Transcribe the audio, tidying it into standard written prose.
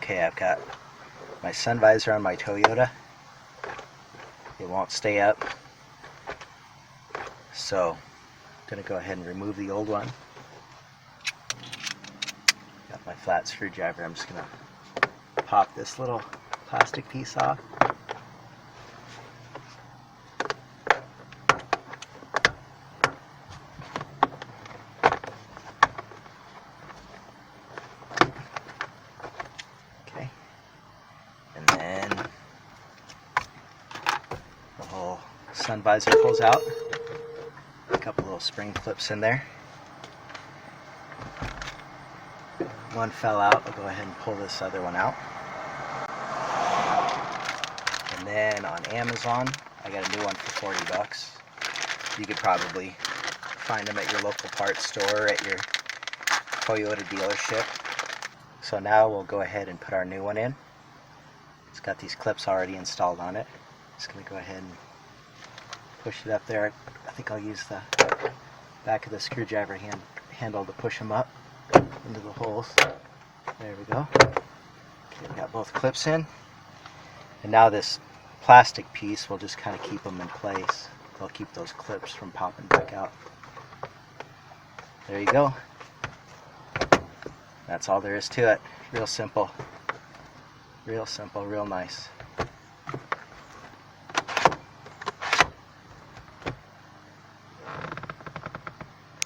Okay, I've got my sun visor on my Toyota. It won't stay up. So I'm going to go ahead and remove the old one. Got my flat screwdriver. I'm just going to pop this little plastic piece off. Okay. And then the whole sun visor pulls out. A couple little spring clips in there. One fell out. I'll go ahead and pull this other one out. And then on Amazon, I got a new one for $40. You could probably find them at your local parts store or at your Toyota dealership. So now we'll go ahead and put our new one in. It's got these clips already installed on it. Just going to go ahead and push it up there. I think I'll use the back of the screwdriver handle to push them up into the holes. There we go. Okay, we got both clips in. And now this plastic piece will just kind of keep them in place. They'll keep those clips from popping back out. There you go. That's all there is to it. Real simple, real nice.